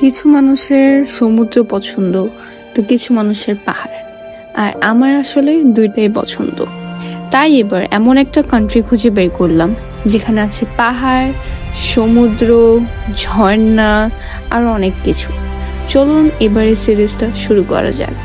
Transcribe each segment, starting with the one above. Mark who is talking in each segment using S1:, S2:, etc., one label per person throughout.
S1: কিছু মানুষের সমুদ্র পছন্দ, তো কিছু মানুষের পাহাড়। আর আমার আসলে দুইটাই পছন্দ। তাই এবার এমন একটা কান্ট্রি খুঁজে বের করলাম যেখানে আছে পাহাড়, সমুদ্র, ঝর্ণা আর অনেক কিছু। চলুন এবার এই সিরিজটা শুরু করা যাক।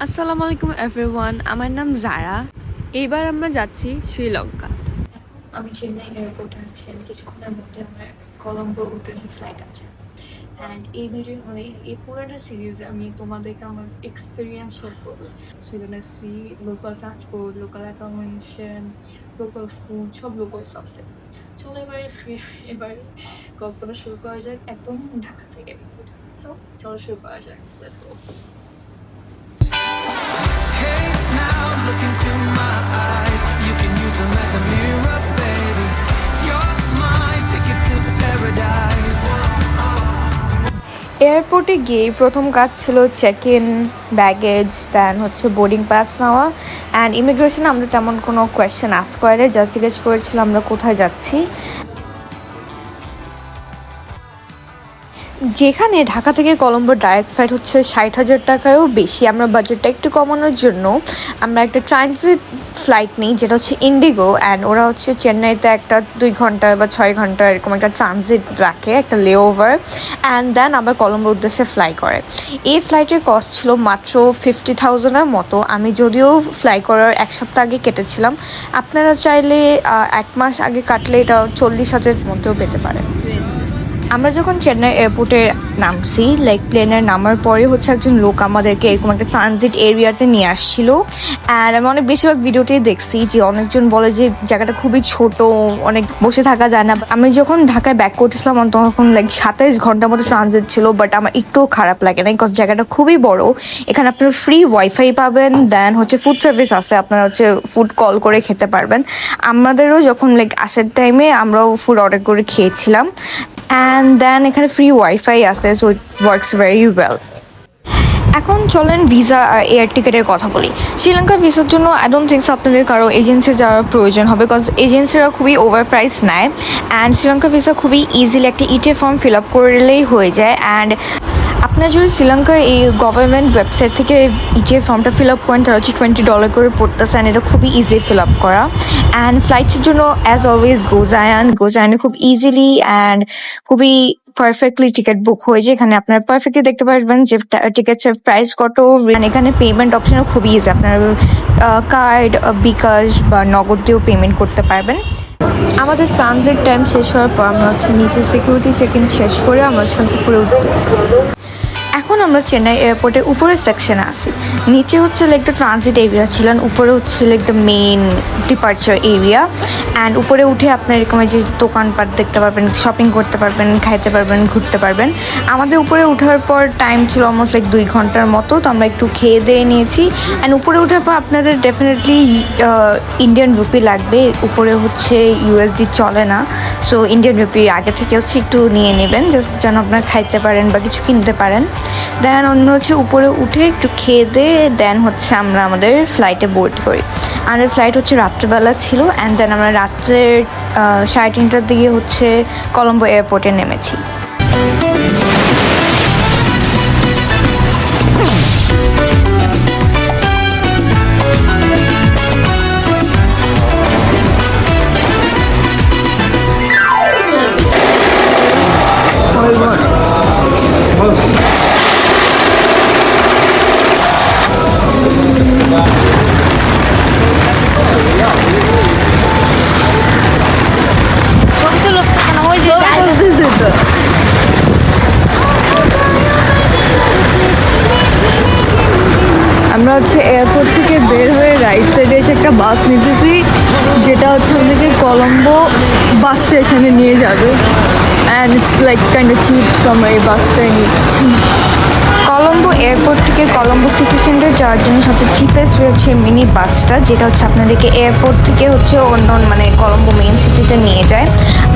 S1: আসসালামু আলাইকুম এভরিওয়ান, আমার নাম জারা। এবার আমরা যাচ্ছি শ্রীলঙ্কা। আমি চেন্নাই এয়ারপোর্টে আছি, কিছুক্ষণের মধ্যে আমার কলম্বোর উদ্দেশ্যে ফ্লাইট আছে। অ্যান্ড এই ভিডিও মানে এই পুরোটা সিরিজে আমি তোমাদেরকে আমার এক্সপিরিয়েন্স শেয়ার করবো। সেখানে সি local transport, local accommodation, local food, সব লোকাল সাবজেক্ট। চলো এবার গল্পটা শুরু করা যাক একদম ঢাকা থেকে। সো চলো শুরু করা যাক, let's go.
S2: Look into my eyes, you can use them as a mirror, baby. You're mine, take it to paradise.
S3: এয়ারপোর্টে গিয়ে প্রথম কাজ ছিল চেক ইন, ব্যাগেজ, দেন হচ্ছে বোর্ডিং পাস নেওয়া। অ্যান্ড ইমিগ্রেশনে আমরা তেমন কোনো কোয়েশ্চেন আস্ক করে যা জিজ্ঞেস করেছিল আমরা কোথায় যাচ্ছি। যেখানে ঢাকা থেকে কলম্বো ডাইরেক্ট ফ্লাইট হচ্ছে 60,000 টাকায়ও বেশি, আমরা বাজেটটা একটু কমানোর জন্য আমরা একটা ট্রানজিট ফ্লাইট নিই যেটা হচ্ছে ইন্ডিগো। অ্যান্ড ওরা হচ্ছে চেন্নাইতে একটা 2 ঘন্টা বা 6 ঘন্টা এরকম একটা ট্রানজিট রাখে, একটা লে ওভার, অ্যান্ড দেন আবার কলম্বো উদ্দেশ্যে ফ্লাই করে। এই ফ্লাইটের কস্ট ছিল মাত্র 50,000-এর মতো। আমি যদিও ফ্লাই করার 1 সপ্তাহ আগে কেটেছিলাম, আপনারা চাইলে 1 মাস আগে কাটলে এটা 40,000-এর মধ্যেও পেতে পারেন। আমরা যখন চেন্নাই এয়ারপোর্টে নামছি, প্লেনের নামার পরে হচ্ছে একজন লোক আমাদেরকে এরকম একটা ট্রানজিট এরিয়াতে নিয়ে আসছিল। অ্যান্ড আমি অনেক বেশিরভাগ ভিডিওতেই দেখছি যে অনেকজন বলে যে জায়গাটা খুবই ছোট, অনেক বসে থাকা যায় না। আমি যখন ঢাকায় ব্যাক করতেছিলাম তখন 27 ঘন্টার মতো ট্রানজিট ছিল, বাট আমার একটুও খারাপ লাগে না, বিকজ জায়গাটা খুবই বড়। এখানে আপনারা ফ্রি ওয়াইফাই পাবেন, দেন হচ্ছে ফুড সার্ভিস আছে, আপনারা হচ্ছে ফুড কল করে খেতে পারবেন। আমাদেরও যখন আসার টাইমে আমরাও ফুড অর্ডার করে খেয়েছিলাম। অ্যান্ড দেন এখানে ফ্রি ওয়াইফাই আছে, so it works very well. এখন চলেন ভিসা আর এয়ার টিকেটের কথা বলি। শ্রীলঙ্কা ভিসার জন্য আই ডোন্ট থিঙ্কস আপনাদের কারো এজেন্সি যাওয়ার প্রয়োজন হবে, বিকজ এজেন্সিরা খুবই ওভার প্রাইস নেয়। অ্যান্ড শ্রীলঙ্কা ভিসা খুবই ইজিলি একটা ইটে ফর্ম ফিল আপ করলেই হয়ে যায়। অ্যান্ড আপনার যদি শ্রীলঙ্কার এই গভর্নমেন্ট ওয়েবসাইট থেকে ইটে ফর্মটা ফিল আপ করেন তাহলে হচ্ছে $20 করে পড়তেছে। অ্যান্ড এটা খুবই ইজি ফিল আপ করা। অ্যান্ড ফ্লাইটসের জন্য অ্যাজ অলওয়েজ গোজায়ানে খুব ইজিলি অ্যান্ড খুবই পারফেক্টলি টিকিট বুক হয়ে যায়। এখানে আপনারা পারফেক্টলি দেখতে পারবেন যে টিকিটের প্রাইস কত। এখানে পেমেন্ট অপশনও খুবই ইজি, আপনারা কার্ড, বিকাশ বা নগদ দিয়েও পেমেন্ট করতে পারবেন। আমাদের ট্রানজিট টাইম শেষ হওয়ার পর আমরা হচ্ছে নিচে সিকিউরিটি চেক ইন শেষ করে আমরা সেখান উপরে উঠতে। এখন আমরা চেন্নাই এয়ারপোর্টের উপরের সেকশনে আছি। নিচে হচ্ছে দ্য ট্রানজিট এরিয়া ছিলেন, উপরে হচ্ছে the main departure area. And উপরে উঠে আপনার এরকম যে দোকানপাট দেখতে পারবেন, শপিং করতে পারবেন, খাইতে পারবেন, ঘুরতে পারবেন। আমাদের উপরে ওঠার পর টাইম ছিল অলমোস্ট 2 ঘন্টার মতো, তো আমরা একটু খেয়ে দিয়ে নিয়েছি। অ্যান্ড উপরে ওঠার পর আপনাদের ডেফিনেটলি ইন্ডিয়ান রুপি লাগবে, উপরে হচ্ছে ইউএসডি চলে না, সো ইন্ডিয়ান রুপি আগে থেকে হচ্ছে একটু নিয়ে নেবেন জাস্ট যেন আপনারা খাইতে পারেন বা কিছু কিনতে পারেন। দেন অন্য হচ্ছে উপরে উঠে একটু খেয়ে দিয়ে দেন হচ্ছে আমরা আমাদের ফ্লাইটে বোর্ড করি। আমাদের ফ্লাইট হচ্ছে রাত্রেবেলা ছিল। অ্যান্ড দেন আমরা রাত্রের 3:30টার দিকে হচ্ছে কলম্বো এয়ারপোর্টে নেমেছি। আমরা হচ্ছে এয়ারপোর্ট থেকে বের হয়ে রাইট সাইডে এসে একটা বাস নিতেছি, যেটা হচ্ছে আমাদেরকে কলম্বো বাস স্টেশনে নিয়ে যাবে। And it's kind of cheap, আমরা এই বাসটাই নিচ্ছি। কলম্বো এয়ারপোর্ট থেকে কলম্বো সিটি সেন্টার যাওয়ার জন্য সবচেয়ে চিপেস্ট হচ্ছে মিনি বাসটা, যেটা হচ্ছে আপনাদেরকে এয়ারপোর্ট থেকে হচ্ছে অন্য মানে কলম্বো মেইন সিটিতে নিয়ে যায়।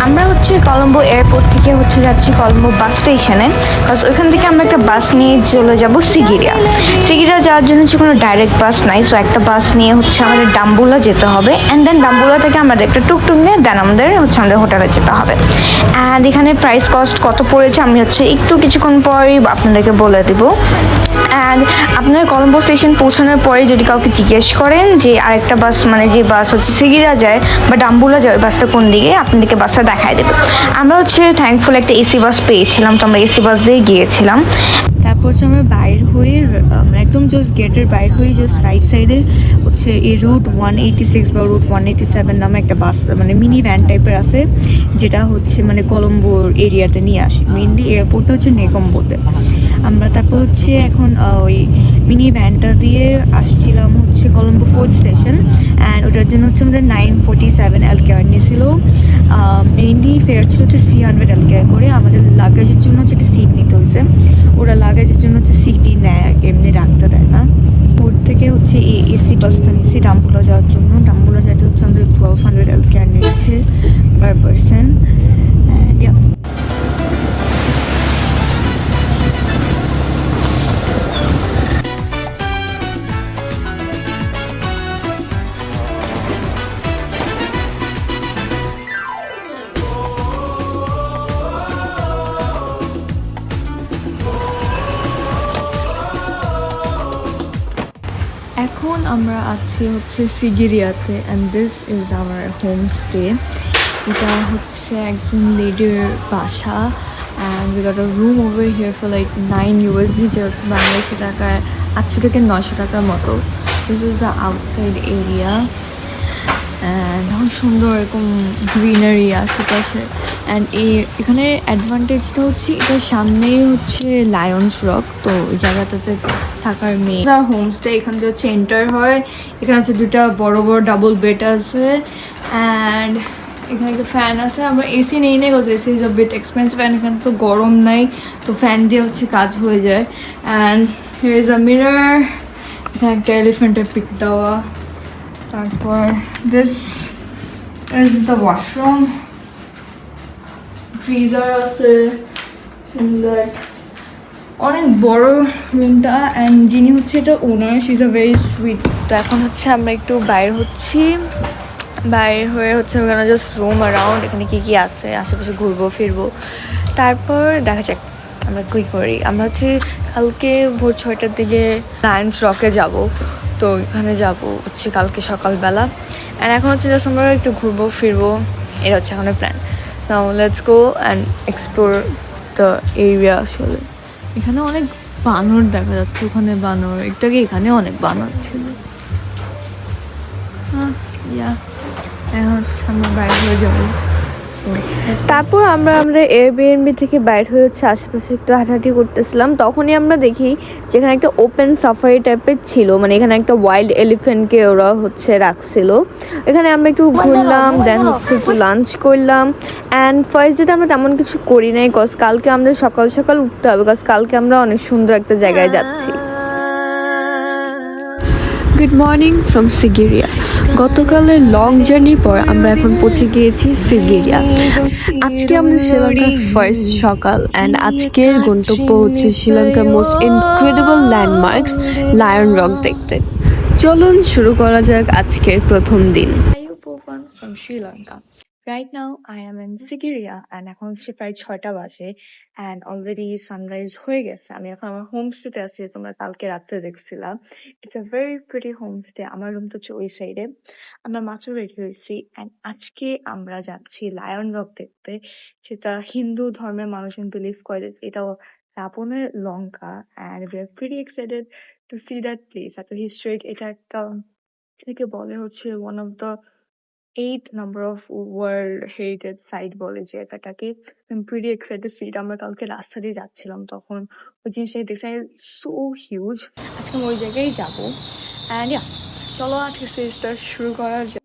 S3: আমরা হচ্ছে কলম্বো এয়ারপোর্ট থেকে হচ্ছে যাচ্ছি কলম্বো বাস স্টেশনে, কারণ ওইখান থেকে আমরা একটা বাস নিয়ে চলে যাব সিগিরিয়া। সিগিরিয়া যাওয়ার জন্য হচ্ছে কোনো ডাইরেক্ট বাস নাই, সো একটা বাস নিয়ে হচ্ছে আমাদের ডাম্বুলা যেতে হবে, অ্যান্ড দেন ডাম্বুলা থেকে আমাদের একটা টুকটুক নিয়ে দেন আমাদের হচ্ছে আমাদের হোটেলে যেতে হবে। অ্যান্ড এখানে প্রাইস কস্ট কত পড়েছে আমি হচ্ছে একটু কিছুক্ষণ পরেই আপনাদেরকে বলে দেবো। অ্যান্ড আপনারা কলম্বো স্টেশন পৌঁছানোর পরে যদি কাউকে জিজ্ঞেস করেন যে আরেকটা বাস মানে যে বাস হচ্ছে সিগিরা যায় বা ডাম্বুলা যায় বাসটা কোন দিকে, আপনাদেরকে বাসটা দেখায় দেবে। আমরা হচ্ছে থ্যাঙ্কফুল একটা এসি বাস পেয়েছিলাম, তো আমরা এসি বাস দিয়ে গিয়েছিলাম। তারপর হচ্ছে আমরা বাইর হয়ে মানে একদম জাস্ট গেটের বাইর হয়ে জাস্ট রাইট সাইডে হচ্ছে এই রুট 186 বা রুট 187 নামে একটা বাস মানে মিনি ভ্যান টাইপের আছে, যেটা হচ্ছে মানে কলম্বোর এরিয়াতে নিয়ে আসে। মেইনলি এয়ারপোর্টটা হচ্ছে নেগম্বোতে। আমরা তারপর হচ্ছে এখন ওই মিনি ভ্যানটা দিয়ে আসছিলাম হচ্ছে কলম্বো ফোর্থ স্টেশন, অ্যান্ড ওটার জন্য হচ্ছে আমাদের 947 এলকেয়ার নিয়েছিল। মেইনলি ফেয়ার ছিল হচ্ছে 300 এলকেয়ার করে। আমাদের লাগেজের জন্য হচ্ছে একটা সিট নিতে হয়েছে, ওরা লাগেজের জন্য হচ্ছে সিটই নেয় আর কি, এমনি রাখতে দেয় না। ওর থেকে হচ্ছে এই এসি বাসটা নিয়েছি ডাম্বুলা যাওয়ার জন্য। ডাম্বুলা যাতে হচ্ছে আমাদের 1200 এলকেয়ার নিচ্ছে পার পারসন।
S1: এখন আমরা আছি হচ্ছে সিগিরিয়াতে, and this is our homestay. এটা হচ্ছে একজন লেডির বাসা, and we got a room over here for like 9 USD, যে হচ্ছে বাংলাদেশি টাকায় 800 থেকে 900 টাকার মতো। This is the outside area, and এখন সুন্দর এরকম গ্রিনারি আশেপাশে। অ্যান্ড এখানে অ্যাডভান্টেজটা হচ্ছে এটার সামনেই হচ্ছে লায়ন্স রক, তো ওই জায়গাটাতে থাকার মেয়ে হোমস্টে। এখান থেকে হচ্ছে এন্টার হয়, এখানে হচ্ছে দুটা বড় বড় ডাবল বেড আছে, অ্যান্ড এখানে একটা ফ্যান আছে। আমরা এসি নেই না, because AC is a bit expensive, and এখানে তো গরম নাই, তো ফ্যান দিয়ে হচ্ছে কাজ হয়ে যায়। And here is a mirror, এখানে একটা এলিফেন্টের পিক দেওয়া। তারপর this is the washroom, freezer আছে, অনেক বড় রুমটা। অ্যান্ড যিনি হচ্ছে এটা owner, she is a very sweet. তো এখন হচ্ছে আমরা একটু বাইরে হচ্ছি, বাইরে হয়ে হচ্ছে ওখানে জাস্ট রুম অ্যারাউন্ড, এখানে কী কী আছে আশেপাশে ঘুরবো ফিরবো, তারপর দেখা যাক আমরা কী করি। আমরা হচ্ছে কালকে ভোর 6টার দিকে লায়ন্স রকে যাব, তো এখানে যাব হচ্ছে কালকে সকালবেলা। অ্যান্ড এখন হচ্ছে জাস্ট আমরা একটু ঘুরবো ফিরবো, এটা হচ্ছে এখন plan. Now let's go and explore the area. আসলে এখানে অনেক বানর দেখা যাচ্ছে, ওখানে বানর, একটু আগে এখানে অনেক বানর ছিল। এখন আমরা বাইরে হয়ে যাবো।
S3: তারপর আমরা আমাদের এয়ারবিএনবি থেকে বাইর হয়ে হচ্ছে আশেপাশে একটু হাঁটাহাঁটি করতেছিলাম, তখনই আমরা দেখি যেখানে একটা ওপেন সাফারি টাইপের ছিল, মানে এখানে একটা ওয়াইল্ড এলিফ্যান্টকে ওরা হচ্ছে রাখছিল। এখানে আমরা একটু ঘুরলাম, দেন হচ্ছে একটু লাঞ্চ করলাম। অ্যান্ড ফার্স্ট ডেতে আমরা তেমন কিছু করি নাই, কজ কালকে আমাদের সকাল সকাল উঠতে হবে, কজ কালকে আমরা অনেক সুন্দর একটা জায়গায় যাচ্ছি।
S1: Good morning from Sigiriya. গতকালের লং জার্নির পর আমরা এখন পৌঁছে গিয়েছি সিগিরিয়া। আজকে আমাদের শ্রীলঙ্কার ফার্স্ট সকাল, অ্যান্ড আজকের গন্তব্য হচ্ছে শ্রীলঙ্কার most incredible landmarks lion rock দেখতে। চলুন শুরু করা যাক আজকের প্রথম দিন। From Sri Lanka. Right now I am in Sigiriya, and এখন হচ্ছে প্রায় 6টা বাজে, অ্যান্ড অলরেডি সানরাইজ হয়ে গেছে। আমি এখন আমার হোমস্টেতে আছি, তোমরা কালকে রাত্রে দেখছিলাম। It's a very pretty homestay. আমার রুম তো হচ্ছে ওই সাইডে। আমরা মাত্র রেডি হয়েছি, অ্যান্ড আজকে আমরা যাচ্ছি লায়ন রক দেখতে, যেটা হিন্দু ধর্মের মানুষজন বিলিভ করে এটাও রাবণের Lanka. And we are pretty excited to see that place. এত হিস্ট্রিক, এটা একটা, এটাকে বলে হচ্ছে one of the 8 number of world heritage site বলে জায়গাটাকে। Pretty excited sit. আমরা কালকে রাস্তা দিয়ে যাচ্ছিলাম, তখন ওই জিনিসটা দেখছি সো হিউজ। আজকে আমি ওই জায়গায় যাবো, অ্যান্ড চলো আজকে সিরিজটা শুরু করা যাক।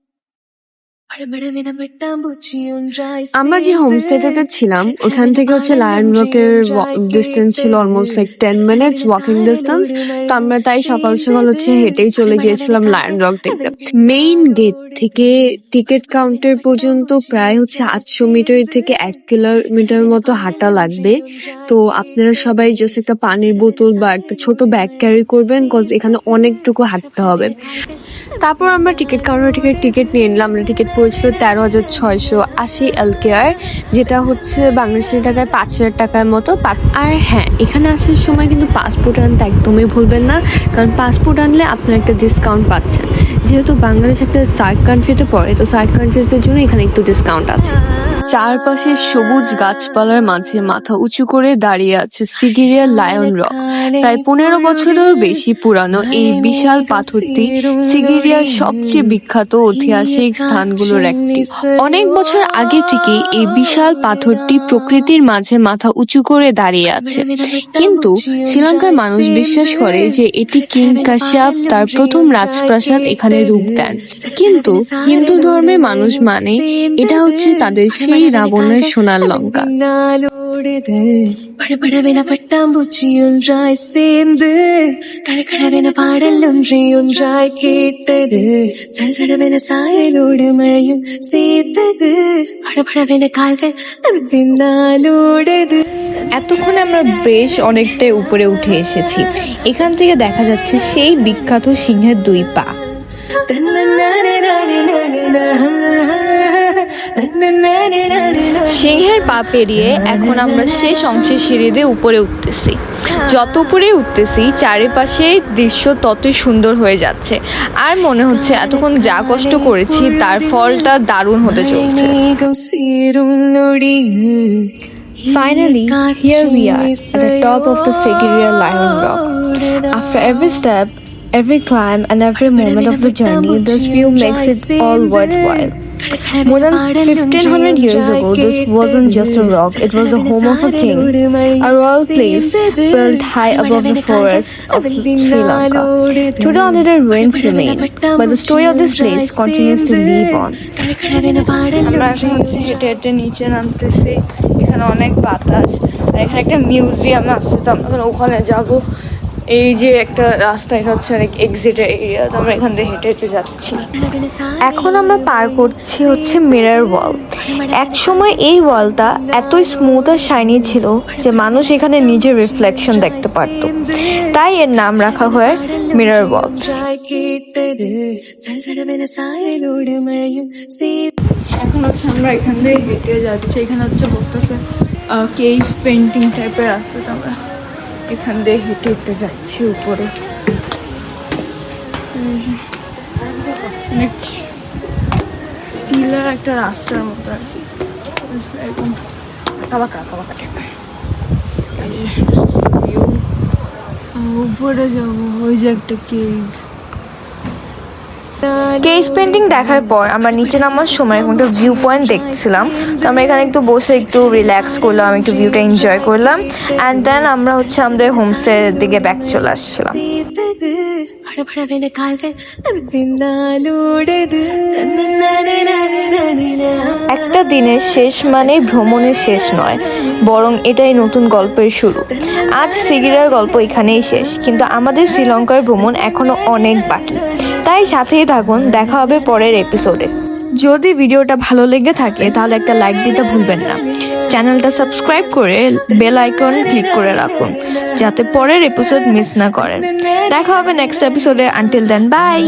S4: আমরা যে হোমস্টেতে ছিলাম ওখান থেকে হচ্ছে লায়ন রকের ডিস্টেন্স ছিল almost like 10 minutes walking distance. তো আমরা তাই সকাল সকাল হচ্ছে হেঁটেই চলে গিয়েছিলাম লায়ন রক দেখতে। মেইন গেট থেকে টিকিট কাউন্টার পর্যন্ত প্রায় হচ্ছে 800 মিটার থেকে 1 কিলোমিটার মতো হাঁটা লাগবে। তো আপনারা সবাই জাস্ট একটা পানির বোতল বা একটা ছোট ব্যাগ ক্যারি করবেন, কজ এখানে অনেকটুকু হাঁটতে হবে। তারপর আমরা টিকিট কাউন্টার থেকে টিকিট নিয়ে নিলাম। আমরা টিকিট পড়েছিল 13,680 LKR, যেটা হচ্ছে বাংলাদেশের টাকায় 5,000 টাকার মতো। আর হ্যাঁ, এখানে আসার সময় কিন্তু পাসপোর্ট আনতে একদমই ভুলবেন না, কারণ পাসপোর্ট আনলে আপনারা একটা ডিসকাউন্ট পাচ্ছেন। যেহেতু বাংলাদেশ একটা সার্ক কান্ট্রিতে পড়ে, তো সার্ক কান্ট্রিজদের জন্য এখানে একটু ডিসকাউন্ট আছে। চারপাশে সবুজ গাছপালার মাঝে মাথা উঁচু করে দাঁড়িয়ে আছে সিগিরিয়া লায়ন রক। প্রায় 15 বছরেরও বেশি পুরানো এই বিশাল পাথরটি সিগিরিয়ার সবচেয়ে বিখ্যাত ঐতিহাসিক স্থানগুলোর একটি। অনেক বছর আগে থেকে এই বিশাল পাথরটি প্রকৃতির মাঝে মাথা উঁচু করে দাঁড়িয়ে আছে, কিন্তু শ্রীলঙ্কার মানুষ বিশ্বাস করে যে এটি কিং কাশ্যপ তার প্রথম রাজপ্রাসাদ এখানে রূপ দেন। কিন্তু হিন্দু ধর্মের মানুষ মানে এটা হচ্ছে তাদের সেই রাবণের সোনার লঙ্কা।
S5: படபடவென பட்டாம்பூச்சி ஒன்றாய் சேர்ந்து கடகடவென பாடல் ஒன்றை ஒன்றாய் கேட்டது சடசடவென சாயலோடு மழையும் சேர்த்தது படபடவென கால்கள் அது பின்னாலோடுது।
S3: এতক্ষণে আমরা বেশ অনেকটাই উপরে উঠে এসেছি। এখান থেকে দেখা যাচ্ছে সেই বিখ্যাত সিংহের 2 পা। সিংহের পা পেরিয়ে এখন আমরা শেষ অংশের সিঁড়ি দিয়ে উপরে উঠতেছি। যত উপরে উঠতেছি চারিপাশে দৃশ্য ততই সুন্দর হয়ে যাচ্ছে, আর মনে হচ্ছে এতক্ষণ যা কষ্ট করেছি তার ফলটা দারুণ হতে চলছে। Finally, here we are at the top of the Sigiriya Lion Rock. After every step, every climb and every moment of the journey, this view makes it all worthwhile. More than 1500 years ago, this wasn't just a rock, it was the home of a king, a royal place built high above the forests of Sri Lanka. Today only the ruins remain, but the story of this place continues to live on.
S1: আমরা এখন হচ্ছে হেঁটে হেঁটে নিচে নামতেছি। এখানে অনেক বাতাস, আর এখানে একটা মিউজিয়াম আছে, তো আমরা ওখানে যাবো। এই যে একটা রাস্তা, এটা হচ্ছে অনেক এক্সিটের এরিয়া, তো আমরা এখান থেকে হেঁটে হেঁটে যাচ্ছি।
S3: এখন আমরা পার করছি হচ্ছে মিরর ওয়াল। এক সময় এই ওয়ালটা এতই স্মুথ আর শাইনি ছিল যে মানুষ এখানে নিজের রিফ্লেকশন দেখতে পারত, তাই এর নাম রাখা হয় মিরর ওয়াল।
S1: এখন হচ্ছে আমরা এখান থেকে হেঁটে যাচ্ছি। এখানে হচ্ছে বলতেছে কেভ পেন্টিং টাইপের আছে, তো আমরা এখান দিয়ে হেঁটে হেঁটে যাচ্ছি উপরে। অনেক স্টিলের একটা রাস্তার মতো আর কি, এরকম কাবাকা টাইপের। উপরে যাবো, ওই যে একটা কেভ।
S3: কেভ পেন্টিং দেখার পর আমরা নিচে নামার সময় এখন একটা ভিউ পয়েন্ট দেখছিলাম, তো আমরা এখানে একটু বসে একটু রিল্যাক্স করলাম, একটু ভিউটা এনজয় করলাম, অ্যান্ড দেন আমরা হচ্ছে আমাদের হোমস্টের দিকে ব্যাক চলে আসছিলাম। একটা দিনের শেষ মানে ভ্রমণের শেষ নয়, বরং এটাই নতুন গল্পের শুরু। আজ সিগিরিয়ার গল্প এখানেই শেষ, কিন্তু আমাদের শ্রীলঙ্কার ভ্রমণ এখনো অনেক বাকি, তাই সাথেই থাকুন। দেখা হবে পরের এপিসোডে। যদি ভিডিওটা ভালো লেগে থাকে তাহলে একটা লাইক দিতে ভুলবেন না। চ্যানেলটা সাবস্ক্রাইব করে বেল আইকন ক্লিক করে রাখুন, যাতে পরের এপিসোড মিস না করেন। দেখা হবে নেক্সট এপিসোডে। Until then, by.